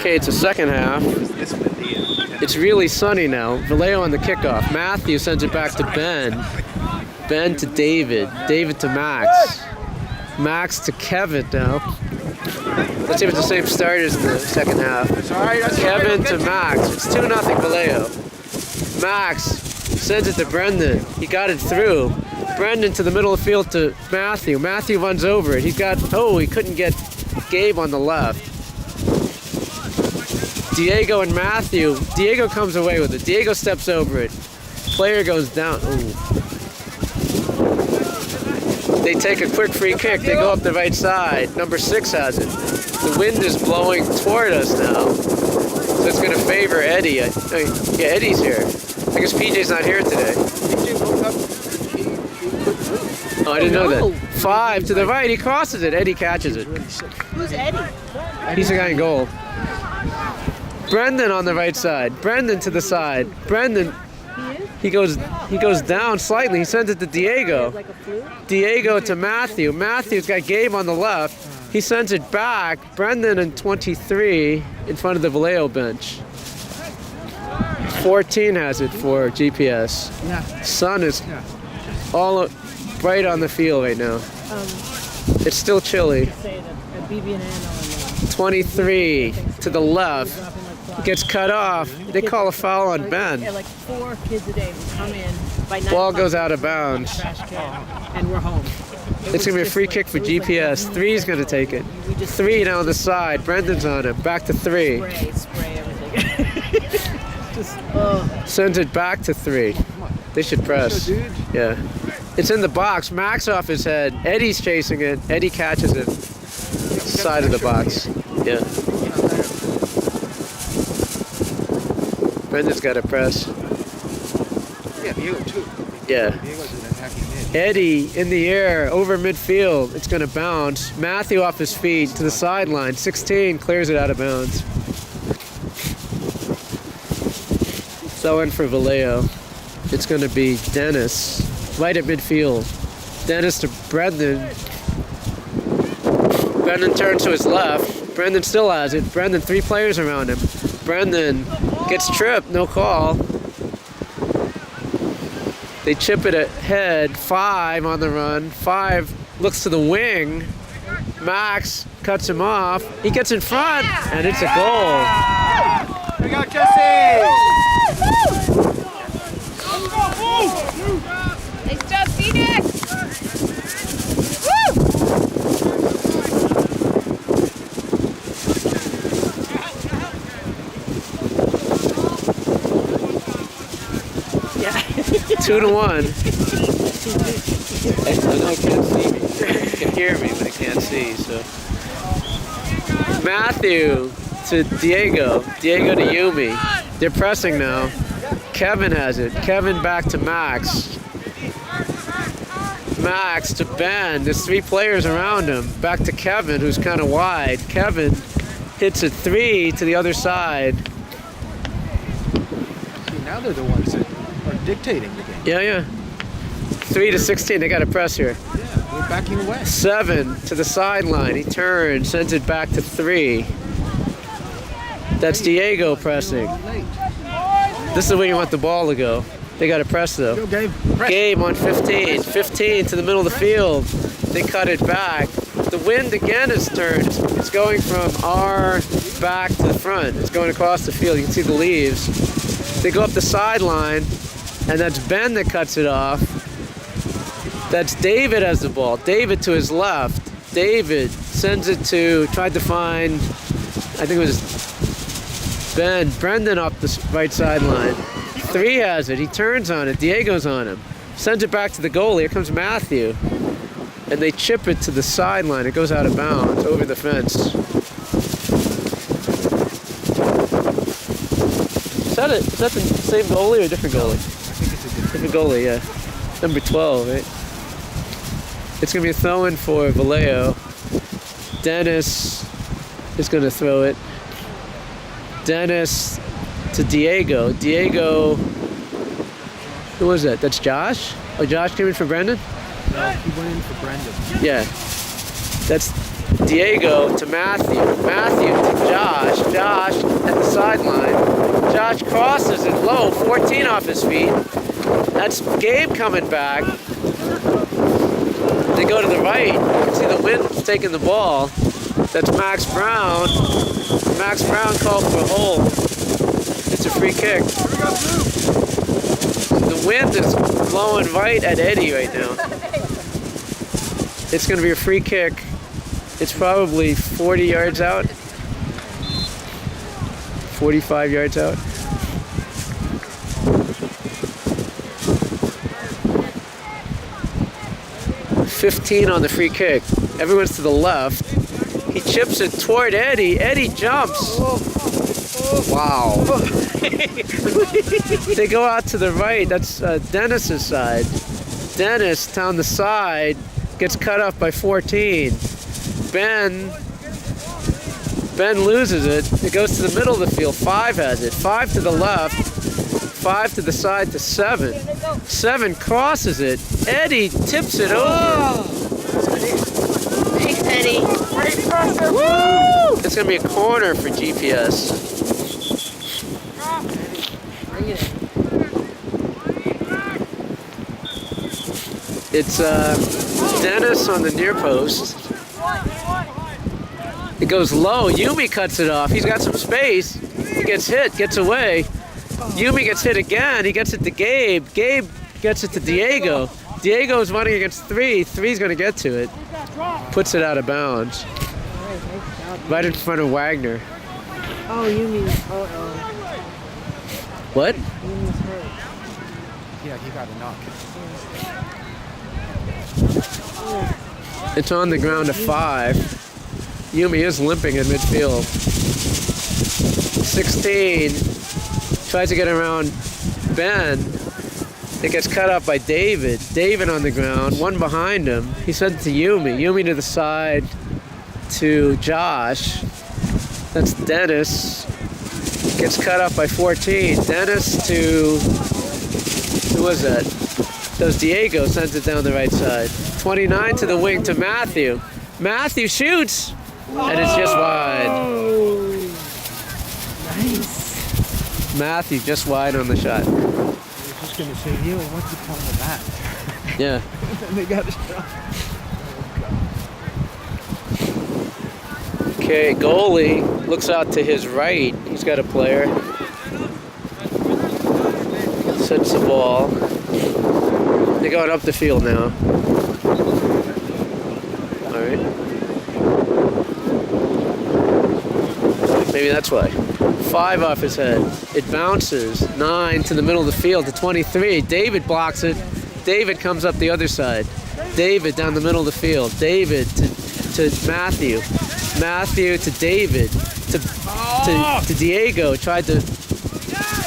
Okay, it's the second half. It's really sunny now. Valeo on the kickoff. Matthew sends it back to Ben. Ben to David. David to Max. Max to Kevin now. Let's see if it's the same starters in the second half. Kevin to Max. It's 2-0 Valeo. Max sends it to Brendan. He got it through. Brendan to the middle of the field to Matthew. Matthew runs over it. He couldn't get Gabe on the left. Diego and Matthew. Diego comes away with it. Diego steps over it. Player goes down. Ooh. They take a quick free kick. They go up the right side. Number 6 has it. The wind is blowing toward us now. So it's going to favor Eddie. Yeah, Eddie's here. I guess PJ's not here today. Oh, I didn't know that. 5 to the right. He crosses it. Eddie catches it. Who's Eddie? He's the guy in goal. Brendan on the right side. Brendan to the side. Brendan. He goes down slightly. He sends it to Diego. Diego to Matthew. Matthew's got Gabe on the left. He sends it back. Brendan in 23 in front of the Valeo bench. 14 has it for GPS. Sun is all bright on the field right now. It's still chilly. 23 to the left. Gets cut off. They call a foul on Ben. Yeah, like 4 kids a day would come in by 9 Ball goes out of bounds. And we're home. It's going to be a free kick for GPS. 3's going to take it. 3 down the side. Brendan's on it. Back to 3. Spray everything. Sends it back to 3. They should press. Yeah. It's in the box. Max off his head. Eddie's chasing it. Eddie catches it. Side of the box. Yeah. Brendan's got to press. Yeah, Diego too. Yeah. Diego's an attacking mid. Eddie in the air over midfield. It's going to bounce. Matthew off his feet to the sideline. 16 clears it out of bounds. So in for Valeo. It's going to be Dennis right at midfield. Dennis to Brendan. Brendan turns to his left. Brendan still has it. Brendan, 3 players around him. Brendan gets tripped, no call. They chip it ahead. 5 on the run. 5 looks to the wing. Max cuts him off. He gets in front, and it's a goal. We go, Jesse! Nice job, Phoenix! Yeah. 2-1. I know it can't see me. It can hear me, but it can't see. So Matthew to Diego. Diego to Yumi. They're pressing now. Kevin has it. Kevin back to Max. Max to Ben. There's 3 players around him. Back to Kevin, who's kind of wide. Kevin hits a 3 to the other side. See, now they're the ones that are dictating the game. Yeah. 3 to 16. They got to press here. Yeah, we're backing away. 7 to the sideline. He turns, sends it back to 3. That's Diego pressing. This is where you want the ball to go. They got to press though. Go, Gabe. Gabe on 15. 15 to the middle of the field. They cut it back. The wind again is turned. It's going from our back to the front. It's going across the field. You can see the leaves. They go up the sideline, and that's Ben that cuts it off. That's David has the ball. David to his left. David sends it to, tried to find, I think it was Brendan up the right sideline. 3 has it. He turns on it. Diego's on him. Sends it back to the goalie. Here comes Matthew. And they chip it to the sideline. It goes out of bounds over the fence. Is that the same goalie or a different goalie? I think it's a Different goalie, yeah. Number 12, right? It's going to be a throw-in for Valeo. Dennis is going to throw it. Dennis to Diego. Diego, who was that? That's Josh? Oh, Josh came in for Brendan? No, he went in for Brendan. Yeah. That's Diego to Matthew. Matthew to Josh. Josh at the sideline. Josh crosses it low, 14 off his feet. That's Gabe coming back. They go to the right. You can see the wind taking the ball. That's Max Brown. Max Brown called for a hold. It's a free kick. The wind is blowing right at Eddie right now. It's going to be a free kick. It's probably 40 yards out. 45 yards out. $15 on the free kick. Everyone's to the left. He chips it toward Eddie. Eddie jumps. Wow. They go out to the right. That's Dennis's side. Dennis down the side gets cut off by 14. Ben loses it. It goes to the middle of the field. 5 has it. 5 to the left. 5 to the side to 7. 7 crosses it. Eddie tips it over. Thanks, Eddie. Woo! It's going to be a corner for GPS. Bring it in. It's Dennis on the near post. It goes low. Yumi cuts it off. He's got some space. He gets hit, gets away. Yumi gets hit again. He gets it to Gabe. Gabe gets it to Diego. Diego's running against 3. 3's going to get to it. Puts it out of bounds. Right in front of Wagner. Oh, you mean, What? Yumi's hurt. Yeah, he got a knock. It's on the ground to 5. Yumi is limping in midfield. 16 tries to get around Ben. It gets cut off by David. David on the ground, one behind him. He sent it to Yumi. Yumi to the side to Josh. That's Dennis. Gets cut off by 14. Dennis to, who was that? That was Diego, sends it down the right side. 29 to the wing to Matthew. Matthew shoots, and it's just wide. Nice. Matthew just wide on the shot. I was just going to say, what's the point of that? Yeah. And they got a shot. Okay, goalie looks out to his right. He's got a player. Sets the ball. They're going up the field now. All right. Maybe that's why. 5 off his head. It bounces. 9 to the middle of the field to 23. David blocks it. David comes up the other side. David down the middle of the field. David to Matthew. Matthew to David. To Diego. Tried to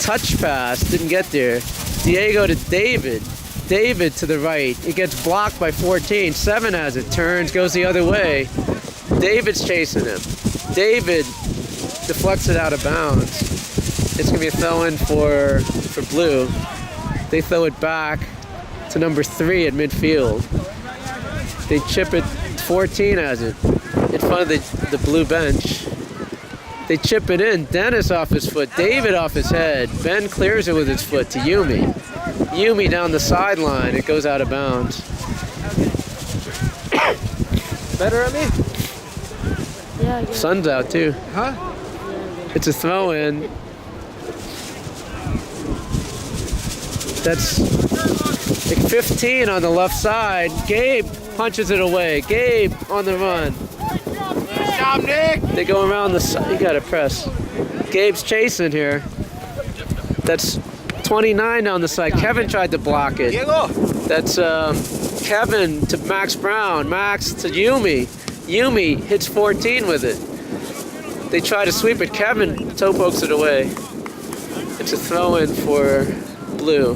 touch pass. Didn't get there. Diego to David. David to the right. It gets blocked by 14. 7 has it. Turns. Goes the other way. David's chasing him. David deflects it out of bounds. It's going to be a throw-in for Blue. They throw it back to number 3 at midfield. They chip it. 14 has it. In front of the Blue bench. They chip it in. Dennis off his foot. David off his head. Ben clears it with his foot to Yumi. Yumi down the sideline. It goes out of bounds. Better at me? Yeah, Sun's out too. Huh? It's a throw-in. That's like 15 on the left side. Gabe punches it away. Gabe on the run. Good job, Nick! They go around the side. You gotta press. Gabe's chasing here. That's 29 on the side. Kevin tried to block it. Diego! That's Kevin to Max Brown. Max to Yumi. Yumi hits 14 with it. They try to sweep it. Kevin toe pokes it away. It's a throw-in for Blue.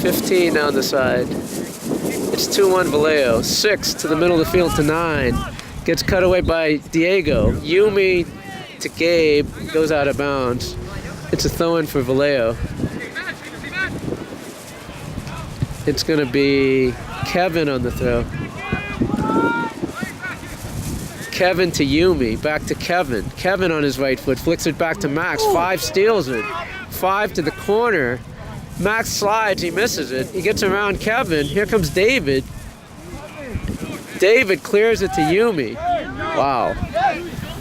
15 down the side. It's 2-1 Valeo. 6 to the middle of the field to 9. Gets cut away by Diego. Yumi to Gabe. Goes out of bounds. It's a throw-in for Valeo. It's going to be Kevin on the throw. Kevin to Yumi, back to Kevin. Kevin on his right foot, flicks it back to Max. 5 steals it. 5 to the corner. Max slides, he misses it. He gets around Kevin. Here comes David. David clears it to Yumi. Wow.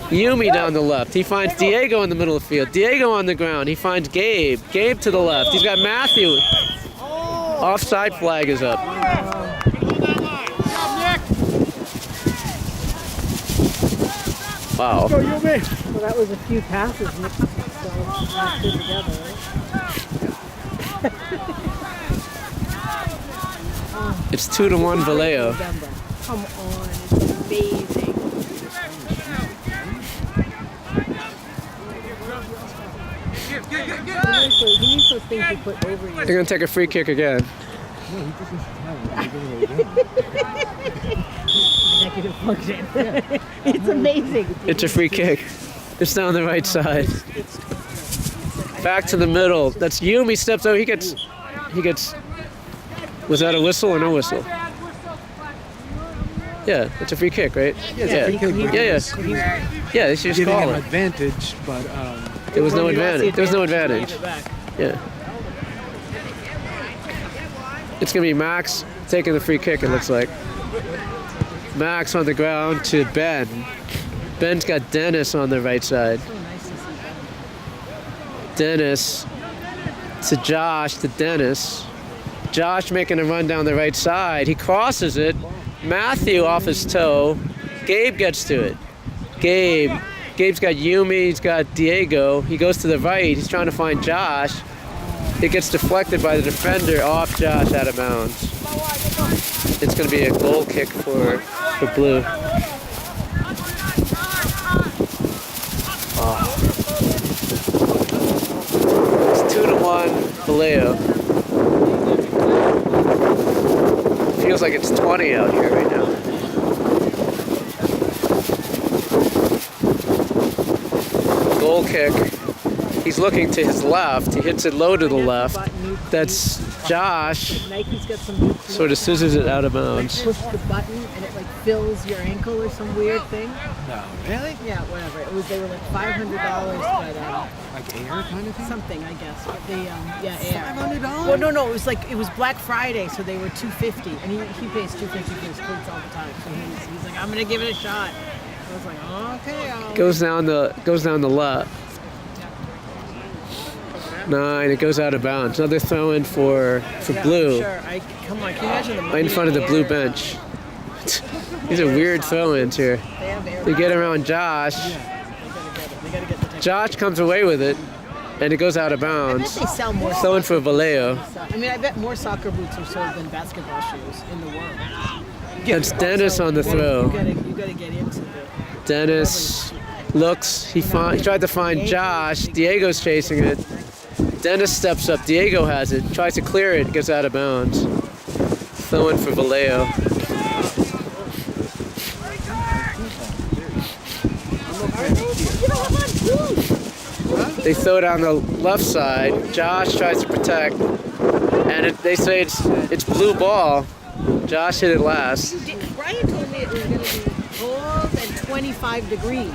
Yumi down the left. He finds Diego in the middle of the field. Diego on the ground. He finds Gabe. Gabe to the left. He's got Matthew. Offside flag is up. Wow. So that was a few passes mixed together, right? It's 2-1 Valeo. Come on, it's amazing. He needs those things you put over you. They're going to take a free kick again. Executive function. It's amazing. It's a free kick. It's down the right side. Back to the middle. That's Yumi steps over. He gets. Was that a whistle or no whistle? Yeah, it's a free kick, right? Yeah. Yeah. They should just call him it. advantage, but There was no advantage. There was no advantage. Yeah. It's gonna be Max taking the free kick. It looks like. Max on the ground to Ben. Ben's got Dennis on the right side. Dennis to Josh to Dennis. Josh making a run down the right side. He crosses it. Matthew off his toe. Gabe gets to it. Gabe's got Yumi. He's got Diego. He goes to the right. He's trying to find Josh. It gets deflected by the defender off Josh out of bounds. It's going to be a goal kick for Blue. Oh. It's 2-1 Valeo. Feels like it's 20 out here right now. Goal kick. He's looking to his left. He hits it low to the left. That's Josh. Nike's got some Sort of scissors it out of bounds. push the button and it like fills your ankle or some weird thing. no, really? Yeah, whatever. They were like $500, but Like air kind of thing? something I guess. But they air. $500? Well, no, it was Black Friday, so they were $250, and he pays $250 for his cleats all the time. So he's like, I'm gonna give it a shot. I was like, okay. Goes down the left. 9. It goes out of bounds. Another throw in for Blue. Sure. Come on, can you imagine the Right in front of the blue bench. These are weird throw-ins here. They get around Josh. They gotta get the Josh comes away with it, and it goes out of I bet bounds. they sell more. Throw in for Valeo. I mean, I bet more soccer boots are sold than basketball shoes in the world. That's Dennis on the throw. You gotta get into the. Dennis looks. He tried to find Josh. Diego's chasing it. Dennis steps up. Diego has it. Tries to clear it. Gets out of bounds. Throw in for Valeo. They throw it on the left side. Josh tries to protect, and they say it's blue ball. Josh hit it last. Brian told me it was going to be cold and 25 degrees.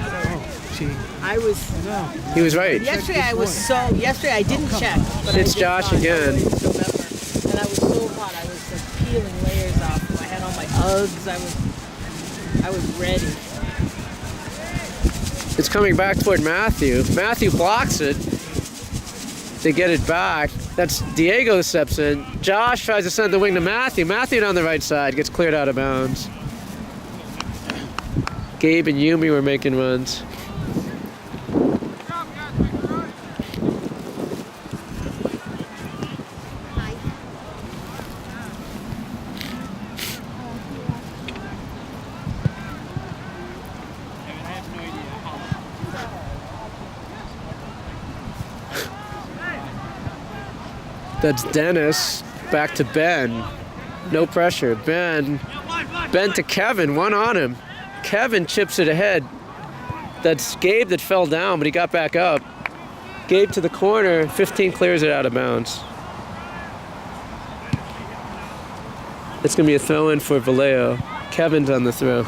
I was. He was right. Yesterday I didn't check. But It's I did Josh find again. it was November, and I was so hot. I was like peeling layers off. I had on my Uggs. I was ready. It's coming back toward Matthew. Matthew blocks it. They get it back. That's Diego steps in. Josh tries to send the wing to Matthew. Matthew down the right side gets cleared out of bounds. Gabe and Yumi were making runs. That's Dennis. Back to Ben. No pressure. Ben to Kevin. One on him. Kevin chips it ahead. That's Gabe that fell down, but he got back up. Gabe to the corner. 15 clears it out of bounds. It's going to be a throw in for Valeo. Kevin's on the throw.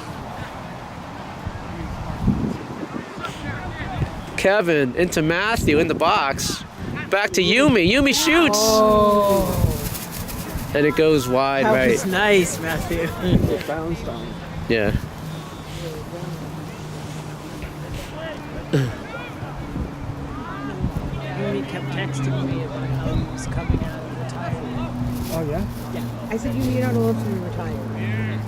Kevin into Matthew in the box. Back to Yumi. Yumi shoots. And it goes wide That right. was nice, Matthew. It bounced on it. Yeah. Yumi kept texting me about how he was coming out of retirement. Oh, yeah? Yeah. I said, Yumi, you're not allowed to retire.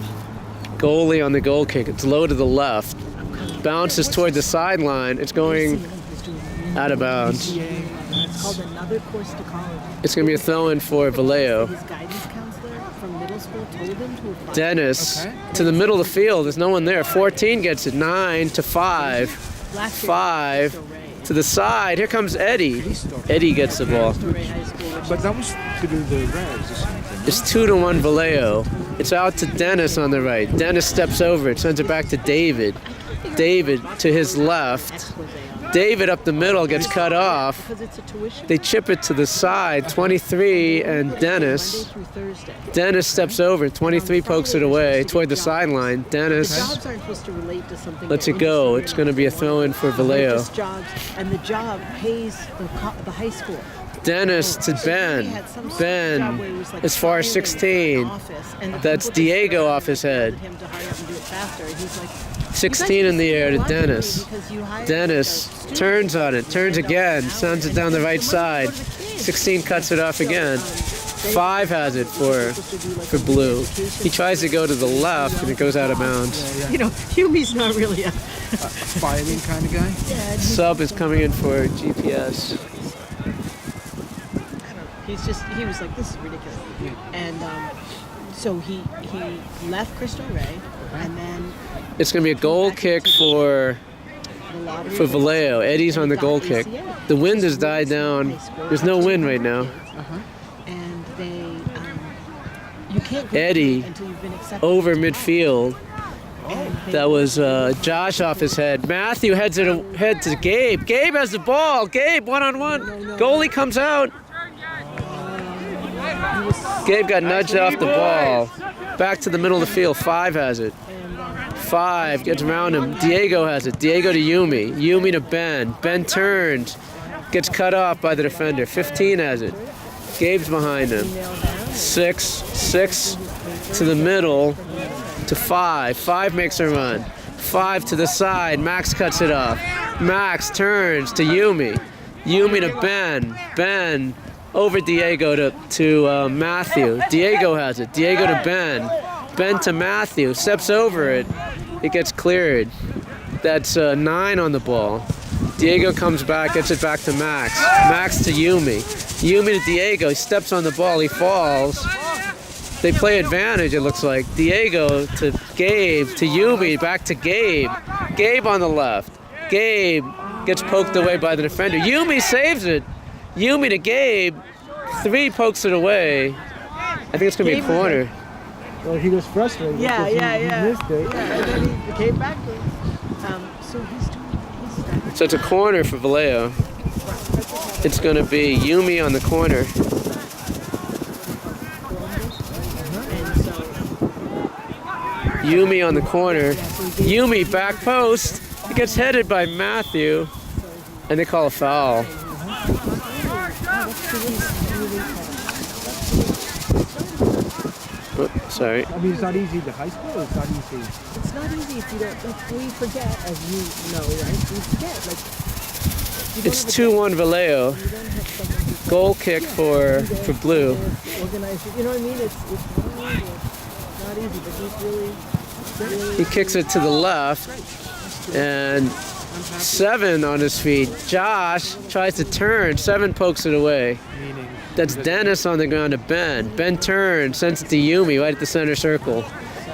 Goalie on the goal kick. It's low to the left. Bounces toward the sideline. It's going out of bounds. It's called Another Course to College. It's going to be a throw-in for Valeo. His guidance counselor from middle school told him to apply. Dennis Okay. to the middle of the field. There's no one there. 14 gets it. 9 to 5. Last year, 5 Cristo Rey. to the side. Here comes Eddie. Eddie gets the ball. Cristo Rey High School, which But that was to do the res or something. It's 2-1 Valeo. It's out to Dennis on the right. Dennis steps over it, sends it back to David. David to his left. expose on David up the middle gets cut off. because it's a tuition. They chip it to the side. 23 and Dennis. Monday through Thursday. Dennis steps over. 23 pokes it away toward the sideline. The Dennis jobs aren't supposed to relate to something. lets that it go. you're It's not going to be a doing. throw-in for They're Valeo. just jobs, and the job pays the high school. Dennis to So he Ben. had some job Ben where he was, like, as far as filing 16. an office, and the That's people just Diego off his head. told him to hurry up and do it faster, and he's like, 16 in the air to Dennis. Dennis Dennis turns on it, turns again, sends it down the right side. 16 cuts it off again. 5 has it for Blue. He tries to go to the left and it goes out of bounds. You know, Humi's not really a. Firing kind of guy? Sub is coming in for GPS. He was like, this is ridiculous. And so he left Cristo Rey, and then It's going to be a goal kick for the lottery. Valeo. Eddie's on the goal kick. The wind has died down. There's no wind right now. And they, you can't go Eddie until you've been accepted. Over midfield. And they- That was Josh off his head. Matthew heads it ahead to Gabe. Gabe has the ball. Gabe one-on-one. Goalie comes out. Gabe got nudged off the ball. Back to the middle of the field. 5 has it. 5 gets around him. Diego has it. Diego to Yumi. Yumi to Ben. Ben turns. Gets cut off by the defender. 15 has it. Gabe's behind him. 6 to the middle to 5. 5 makes a run. 5 to the side. Max cuts it off. Max turns to Yumi. Yumi to Ben. Ben over Diego to Matthew. Diego has it. Diego to Ben. Ben to Matthew. Steps over it. It gets cleared. That's 9 on the ball. Diego comes back, gets it back to Max. Max to Yumi. Yumi to Diego. He steps on the ball. He falls. They play advantage, it looks like. Diego to Gabe, to Yumi, back to Gabe. Gabe on the left. Gabe gets poked away by the defender. Yumi saves it. Yumi to Gabe. 3 pokes it away. I think it's going to be a corner. Well, he was frustrated. Yeah, because yeah, he yeah. missed it. Yeah, and then he came back to it. So he's So it's a corner for Valeo. It's going to be Yumi on the corner. and so Yumi on the corner. Yumi back post. He gets headed by Matthew. And they call a foul. Oh, sorry. I mean, it's not easy to high school. It's not easy. it's not easy if you don't, like, we forget, as you know, right? We forget, like, you don't It's have a 2-1 Valeo. you don't have someone who's Goal kick for Blue. organized. You know what I mean? It's not easy, but he's really He kicks it to the left. And 7 on his feet. Josh tries to turn. 7 pokes it away. Meaning, That's Dennis on the ground to Ben. Ben turns, sends it to Yumi right at the center circle.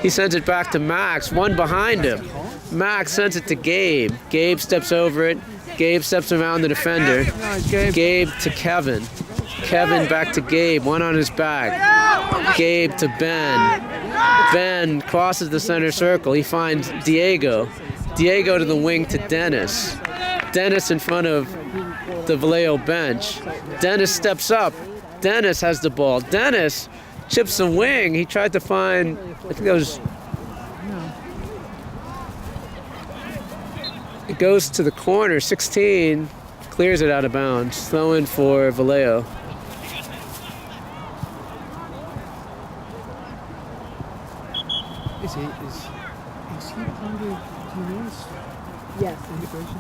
He sends it back to Max, 1 behind him. Max sends it to Gabe. Gabe steps over it. Gabe steps around the defender. Gabe to Kevin. Kevin back to Gabe, 1 on his back. Gabe to Ben. Ben crosses the center circle. He finds Diego. Diego to the wing to Dennis. Dennis in front of the Valeo bench. Dennis steps up. Dennis has the ball. Dennis chips the wing. He tried to find, I think that was It goes to the corner. 16 clears it out of bounds. Throw in for Valeo. Is he under juniors? Yes.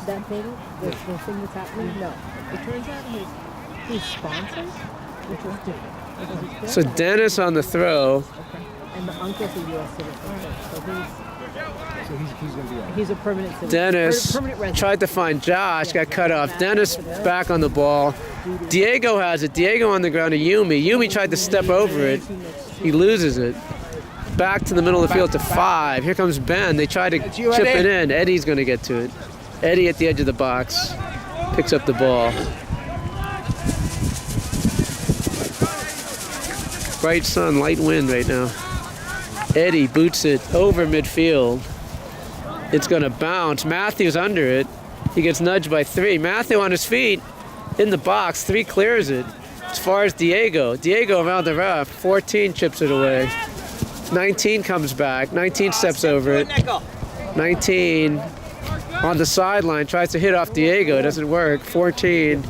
That thing, the thing that's happening? No. It turns out he's sponsored, which was different. Because So Dennis on the throw. Okay. And the uncle's a U.S. citizen. So he's going to be out. He's a permanent citizen. Dennis Permanent resident. tried to find Josh, got cut off. Dennis back on the ball. Diego has it. Diego on the ground to Yumi. Yumi tried to step over it. He loses it. Back to the middle of the field to 5. Here comes Ben. They try to chip it in. Eddie's going to get to it. Eddie at the edge of the box picks up the ball. Bright sun, light wind right now. Eddie boots it over midfield. It's going to bounce. Matthew's under it. He gets nudged by 3. Matthew on his feet in the box. 3 clears it. As far as Diego. Diego around the rough. 14 chips it away. 19 comes back. 19 steps over it. 19 on the sideline. Tries to hit off Diego. It doesn't work. 14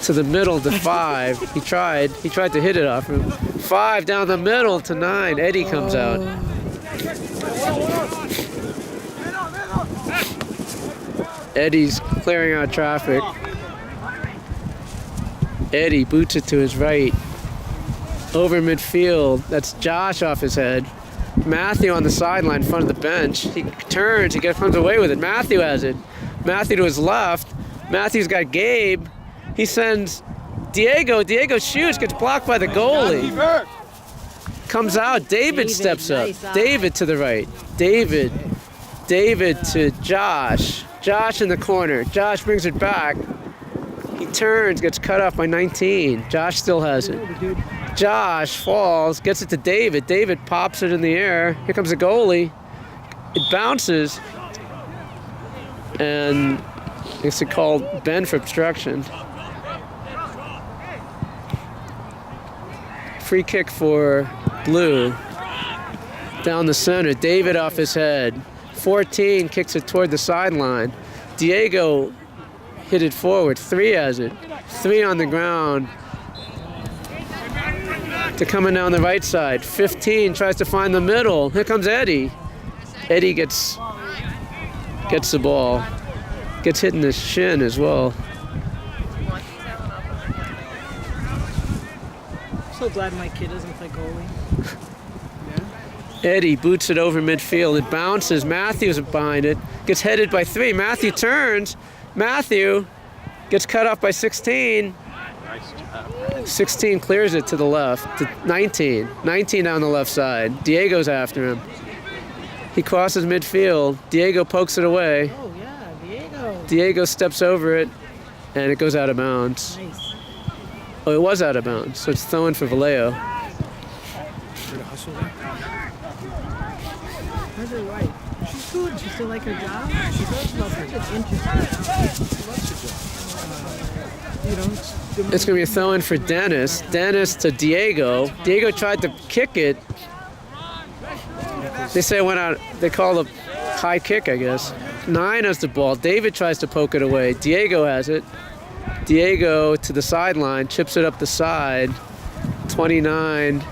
to the middle to 5. He tried to hit it off him. 5 down the middle to 9. Eddie comes out. Eddie's clearing out traffic. Eddie boots it to his right. Over midfield. That's Josh off his head. Matthew on the sideline in front of the bench. He turns. He comes away with it. Matthew has it. Matthew to his left. Matthew's got Gabe. He sends Diego. Diego shoots. Gets blocked by the goalie. Comes out. David steps up. David to the right. David to Josh. Josh in the corner. Josh brings it back. He turns. Gets cut off by 19. Josh still has it. Josh falls, gets it to David. David pops it in the air. Here comes the goalie. It bounces. And it's called Ben for obstruction. Free kick for Blue. Down the center. David off his head. 14 kicks it toward the sideline. Diego hit it forward. 3 has it. 3 on the ground. To coming down the right side. 15 tries to find the middle. Here comes Eddie. Eddie gets the ball. Gets hit in the shin as well. So glad my kid doesn't play goalie. Eddie boots it over midfield. It bounces. Matthew's behind it. Gets headed by 3. Matthew turns. Matthew gets cut off by 16. 16 clears it to the left, to 19. 19 down the left side. Diego's after him. He crosses midfield. Diego pokes it away. Oh, yeah, Diego. Diego steps over it, and it goes out of bounds. Nice. Oh, it was out of bounds, so it's thrown for Valeo. How's her wife? She's good. She still like her job? She does love her job. Interesting. It's going to be a throw-in for Dennis. Dennis to Diego. Diego tried to kick it. They say it went out. They call it a high kick, I guess. 9 has the ball. David tries to poke it away. Diego has it. Diego to the sideline. Chips it up the side. 29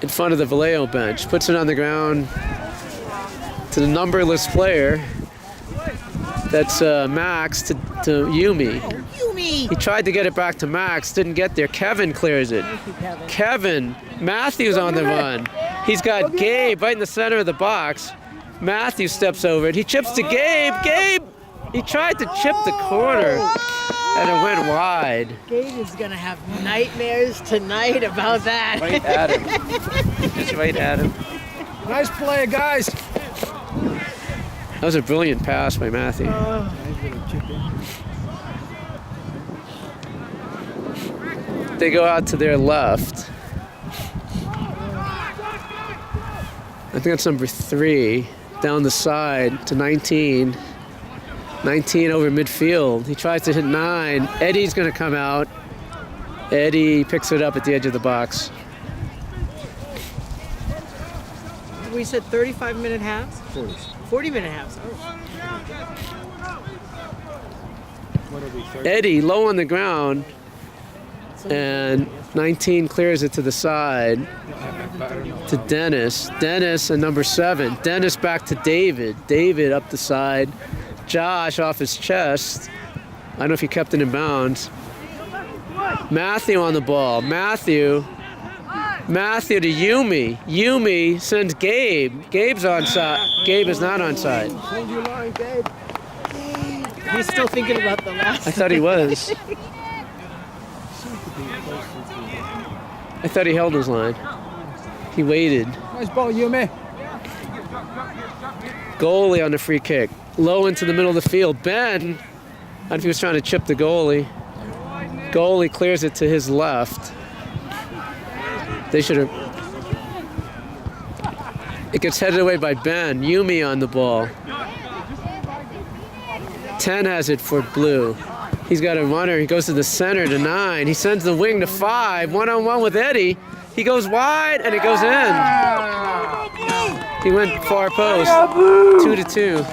in front of the Valeo bench. Puts it on the ground to the numberless player. That's Max to Yumi. He tried to get it back to Max, didn't get there. Kevin clears it. Kevin. Matthew's on the run. He's got Gabe right in the center of the box. Matthew steps over it. He chips to Gabe. Gabe! He tried to chip the corner, and it went wide. Gabe is going to have nightmares tonight about that. Right at him. Just right at him. Nice play, guys. That was a brilliant pass by Matthew. They go out to their left. I think that's number 3. Down the side to 19. 19 over midfield. He tries to hit 9. Eddie's going to come out. Eddie picks it up at the edge of the box. We said 35-minute halves? 40. 40-minute halves. Oh. Eddie low on the ground, and 19 clears it to the side to Dennis. Dennis and number 7. Dennis back to David. David up the side. Josh off his chest. I don't know if he kept it in bounds. Matthew on the ball. Matthew to Yumi. Yumi sends Gabe. Gabe's onside. Gabe is not onside. Hold your line, Gabe. He's still thinking about the last. I thought he was. I thought he held his line. He waited. Nice ball, Yumi. Goalie on the free kick. Low into the middle of the field. Ben, I don't know if he was trying to chip the goalie. Goalie clears it to his left. They should have. It gets headed away by Ben. Yumi on the ball. 10 has it for Blue. He's got a runner. He goes to the center to 9. He sends the wing to 5. 1-on-1 with Eddie. He goes wide and it goes in. He went far post. 2-2.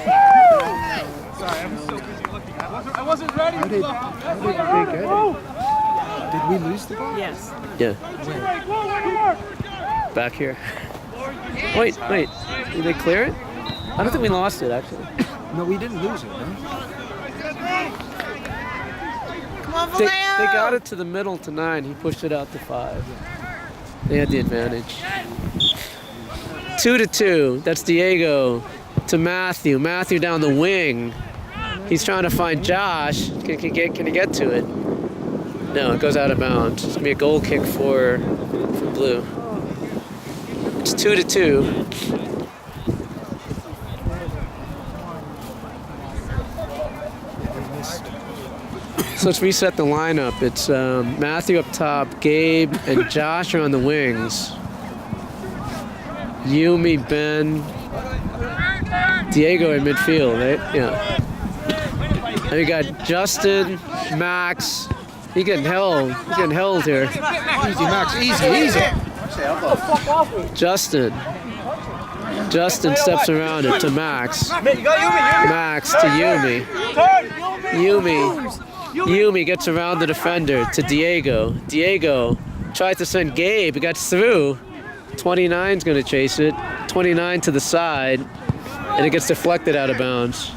I wasn't ready. Did we lose the ball? Yes. Yeah. Back here. Wait. Did they clear it? I don't think we lost it, actually. No, we didn't lose it, no? Come on, They Valeo! got it to the middle to 9. He pushed it out to 5. They had the advantage. 2-2. That's Diego to Matthew. Matthew down the wing. He's trying to find Josh. Can he get to it? No, it goes out of bounds. It's gonna be a goal kick for Blue. It's 2-2. So let's reset the lineup. It's Matthew up top, Gabe and Josh are on the wings. Yumi, Ben, Diego in midfield, right? Yeah. And we got Justin, Max. He's getting held. He's getting held here. Easy, Max. Easy. Justin steps around it to Max. Max to Yumi. Yumi gets around the defender to Diego. Diego tries to send Gabe. He got through. 29's going to chase it. 29 to the side. And it gets deflected out of bounds.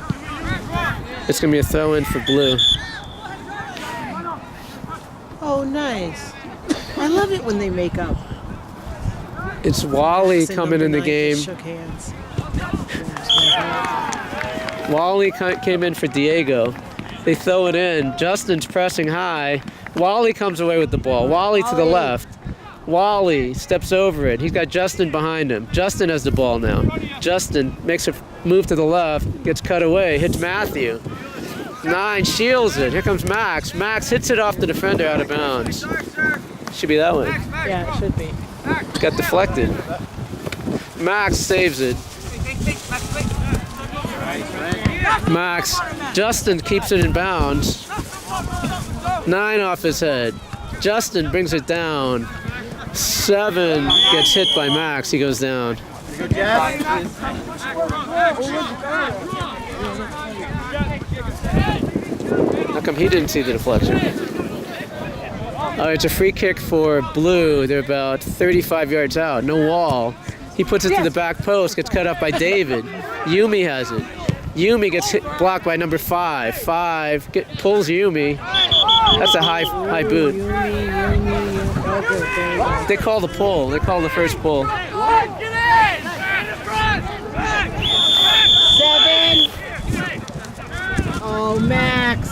It's going to be a throw-in for Blue. Oh, nice. I love it when they make up. It's Wally Max and coming in the number 9 game. just shook hands. Wally came in for Diego. They throw it in. Justin's pressing high. Wally comes away with the ball. Wally to the left. Wally steps over it. He's got Justin behind him. Justin has the ball now. Justin makes a move to the left, gets cut away, hits Matthew. 9 shields it. Here comes Max. Max hits it off the defender out of bounds. Should be that way. Yeah, it should be. Got deflected. Max saves it. Max. Justin keeps it in bounds. 9 off his head. Justin brings it down. 7 gets hit by Max. He goes down. How come he didn't see the deflection? Oh, it's a free kick for Blue. They're about 35 yards out. No wall. He puts it to the back post. Gets cut up by David. Yumi has it. Yumi gets blocked by number 5. 5 pulls Yumi. That's a high boot. They call the pull. They call the first pull. 7. Oh, Max.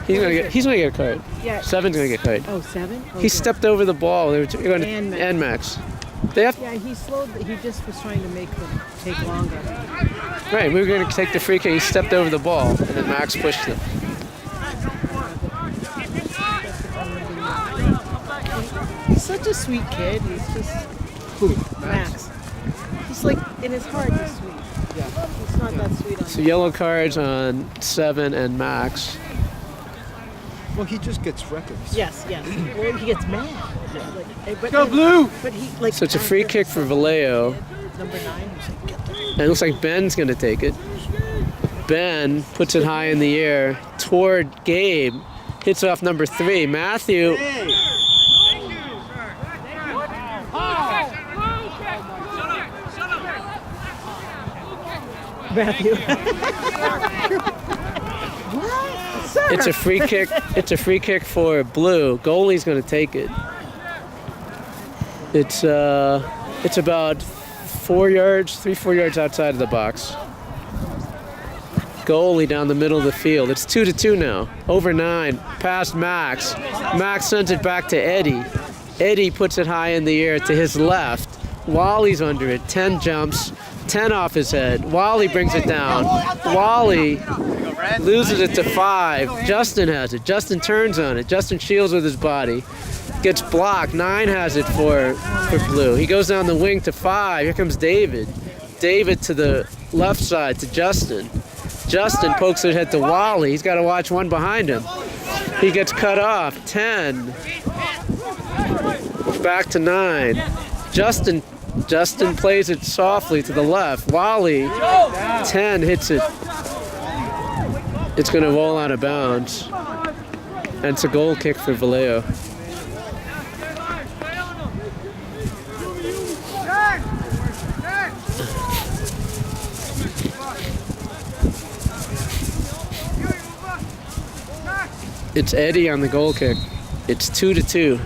He's gonna get a card. Yeah. 7's gonna get a card. Oh, 7? Okay. He stepped over the ball. They were going to And Max. They have Yeah, he slowed. He just was trying to make them take longer. right. We were going to take the free kick. He stepped over the ball, and then Max pushed him. He's such a sweet kid. He's just Max. He's like in his heart. He's sweet. Yeah. He's not that sweet on. So yellow cards on 7 and Max. Well, he just gets reckless. Yes. Well, he gets mad. But, Go Blue! But he like. So it's a free kick for Valeo. Number 9. Who's like, get the And it looks like Ben's going to take it. Ben puts it high in the air toward Gabe. Hits off number 3. Matthew. It's a free kick. It's a free kick for Blue. Goalie's going to take it. It's about 4 yards, 3-4 yards outside of the box. Goalie down the middle of the field. It's 2-2 now. Over 9. Past Max. Max sends it back to Eddie. Eddie puts it high in the air to his left. Wally's under it. 10 jumps. 10 off his head. Wally brings it down. Wally loses it to 5. Justin has it. Justin turns on it. Justin shields with his body. Gets blocked. 9 has it for Blue. He goes down the wing to 5. Here comes David. David to the left side to Justin. Justin pokes it ahead to Wally. He's got to watch one behind him. He gets cut off. 10. Back to 9. Justin plays it softly to the left. Wally, 10 hits it. It's going to roll out of bounds. And it's a goal kick for Valeo. It's Eddie on the goal kick. It's 2-2.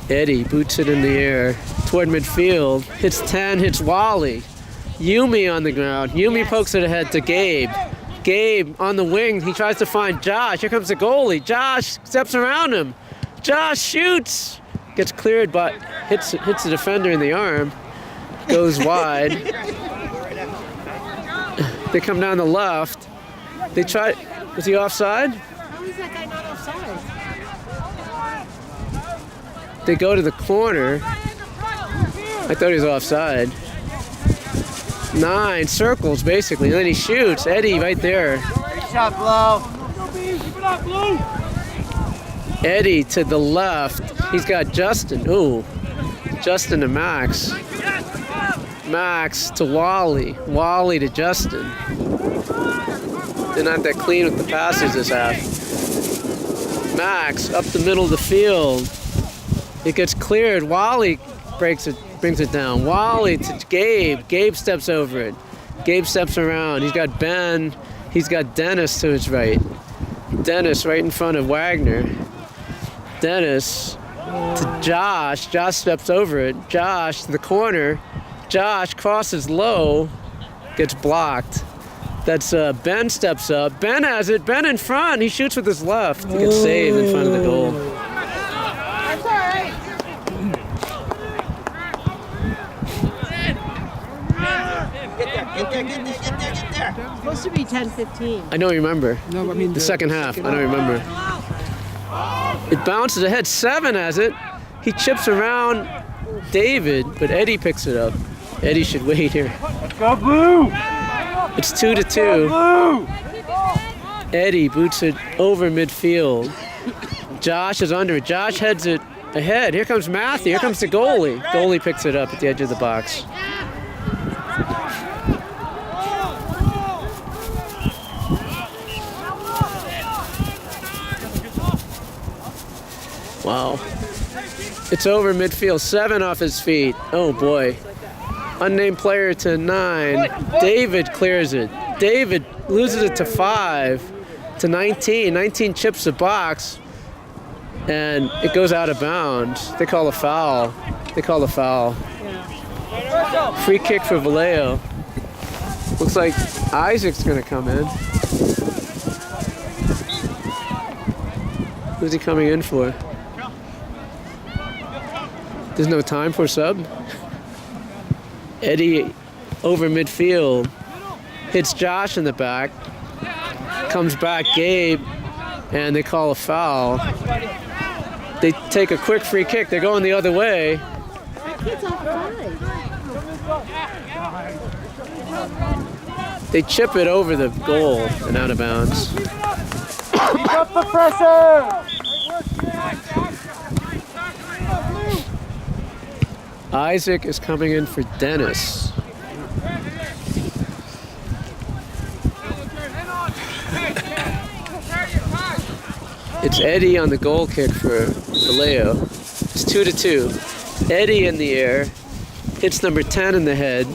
Eddie boots it in the air toward midfield. Hits 10, hits Wally. Yumi on the ground. Yumi pokes it ahead to Gabe. Gabe on the wing. He tries to find Josh. Here comes the goalie. Josh steps around him. Josh shoots. Gets cleared, but hits the defender in the arm. Goes wide. They come down the left. They try. Was he offside? How is that guy not offside? They go to the corner. I thought he was offside. 9 circles basically, and then he shoots. Eddie right there. Good shot, Blow. Eddie to the left. He's got Justin. Ooh. Justin to Max. Max to Wally. Wally to Justin. They're not that clean with the passes this half. Max up the middle of the field. It gets cleared. Wally brings it down. Wally to Gabe. Gabe steps over it. Gabe steps around. He's got Ben. He's got Dennis to his right. Dennis right in front of Wagner. Dennis to Josh. Josh steps over it. Josh to the corner. Josh crosses low. Gets blocked. That's Ben steps up. Ben has it. Ben in front. He shoots with his left. He gets saved in front of the goal. That's all right. Get there. It's supposed to be 10-15. I don't remember. No, I mean The second half. I don't remember. It bounces ahead. 7 has it. He chips around David, but Eddie picks it up. Eddie should wait here. Let's go, Blue. It's 2-2. Eddie boots it over midfield. Josh is under it. Josh heads it ahead. Here comes Matthew. Here comes the goalie. Goalie picks it up at the edge of the box. Wow. It's over midfield. 7 off his feet. Oh boy. Unnamed player to 9. David clears it. David loses it to 5 to 19. 19 chips the box, and it goes out of bounds. They call a foul. Free kick for Valeo. Looks like Isaac's going to come in. Who's he coming in for? There's no time for sub. Eddie over midfield, hits Josh in the back, comes back Gabe, and they call a foul. They take a quick free kick. They're going the other way. They chip it over the goal and out of bounds. Keep up the pressure. Isaac is coming in for Dennis. It's Eddie on the goal kick for Valeo. It's 2-2. Eddie in the air. Hits number 10 in the head.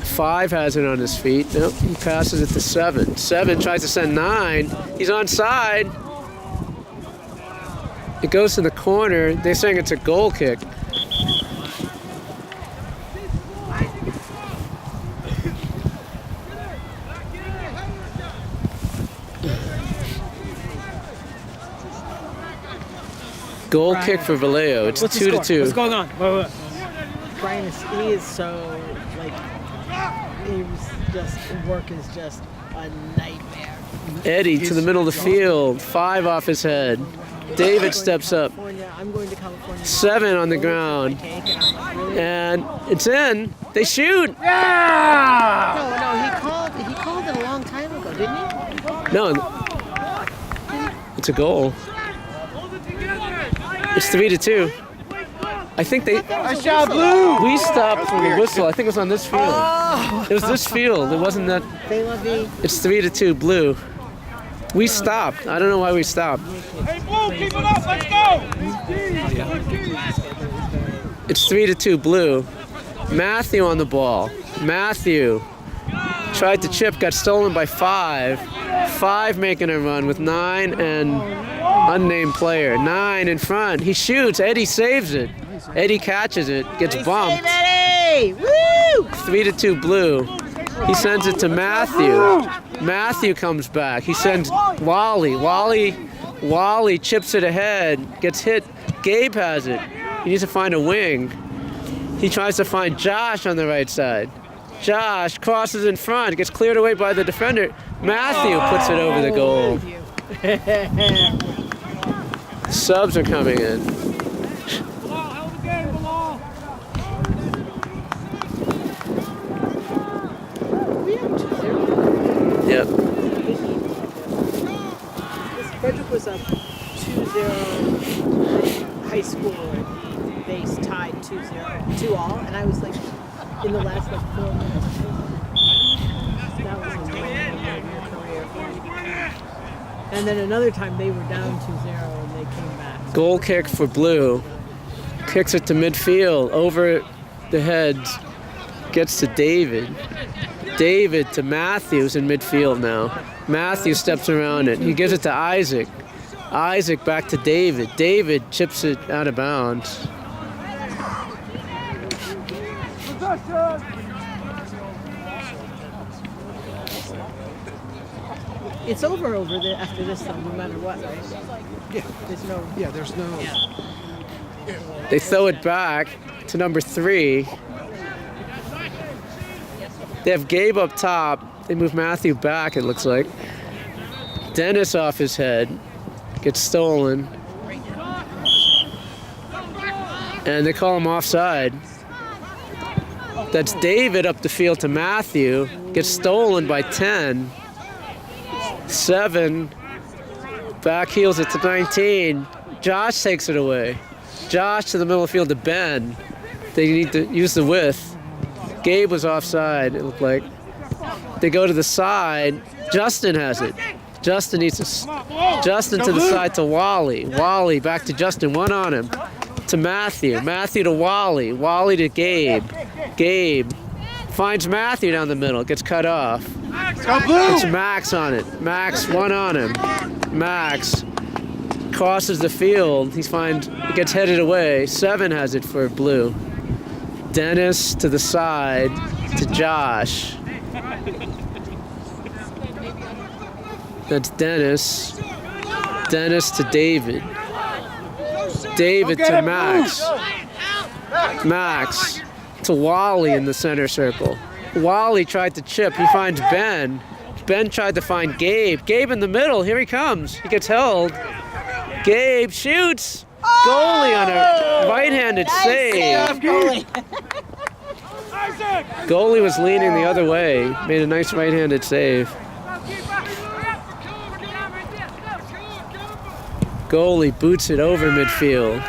5 has it on his feet. Nope, he passes it to 7. 7 tries to send 9. He's onside. It goes to the corner. They're saying it's a goal kick. Goal kick for Valeo. It's 2-2. What's going on? Wait. Brian he is so like work is just a nightmare. Eddie to the middle of the field. 5 off his head. David steps up. I'm going to California. 7 on the ground. And it's in. They shoot. Yeah! No, he called it a long time ago, didn't he? No. It's a goal. It's 3-2. I think they. I shot blue! We stopped for the whistle. I think it was on this field. It was this field. It wasn't that. It's 3-2 blue. We stopped. I don't know why we stopped. Hey, Blue, keep it up. Let's go! It's 3-2 blue. Matthew on the ball. Matthew tried to chip, got stolen by 5. 5 making a run with 9 and unnamed player. 9 in front. He shoots. Eddie saves it. Eddie catches it. Gets bumped. Eddie! Woo! 3-2 blue. He sends it to Matthew. Matthew comes back. He sends Wally. Wally chips it ahead. Gets hit. Gabe has it. He needs to find a wing. He tries to find Josh on the right side. Josh crosses in front. Gets cleared away by the defender. Matthew puts it over the goal. Subs are coming in. Yep. Frederick was up 2-0 high school. They tied 2-0, 2-all, and I was like, in the last 4 minutes. That was a moment of your career. And then another time they were down 2-0 and they came back. Goal kick for blue. Kicks it to midfield, over the heads. Gets to David. David to Matthews in midfield now. Matthew steps around it. He gives it to Isaac. Isaac back to David. David chips it out of bounds. It's over there after this though, no matter what, right? Yeah. There's no. They throw it back to number 3. They have Gabe up top. They move Matthew back, it looks like. Dennis off his head. Gets stolen. And they call him offside. That's David up the field to Matthew. Gets stolen by 10. 7. Back heels it to 19. Josh takes it away. Josh to the middle of the field to Ben. They need to use the width. Gabe was offside, it looked like. They go to the side. Justin has it. Justin needs to. Justin to the side to Wally. Wally back to Justin. 1 on him. To Matthew. Matthew to Wally. Wally to Gabe. Gabe finds Matthew down the middle. Gets cut off. It's Max on it. Max 1 on him. Max crosses the field. He gets headed away. 7 has it for blue. Dennis to the side to Josh. That's Dennis. Dennis to David. David to Max. Max to Wally in the center circle. Wally tried to chip. He finds Ben. Ben tried to find Gabe. Gabe in the middle. Here he comes. He gets held. Gabe shoots. Goalie on a right-handed save. Goalie was leaning the other way. Made a nice right-handed save. Goalie boots it over midfield.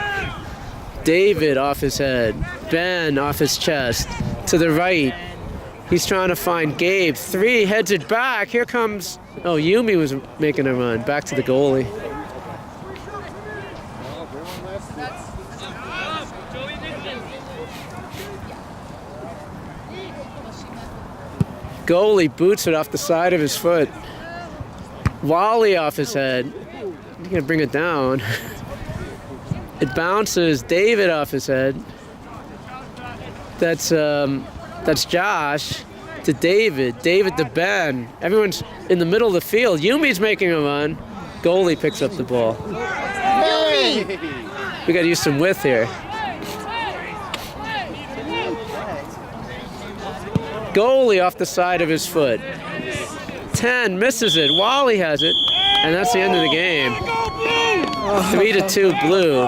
David off his head. Ben off his chest. To the right. He's trying to find Gabe. 3, heads it back. Here comes... Oh, Yumi was making a run. Back to the goalie. Goalie boots it off the side of his foot. Volley off his head. He's gonna bring it down. It bounces David off his head. That's Josh to David. David to Ben. Everyone's in the middle of the field. Yumi's making a run. Goalie picks up the ball. We gotta use some width here. Goalie off the side of his foot. 10 misses it. Wally has it. And that's the end of the game. 3-2 Blue.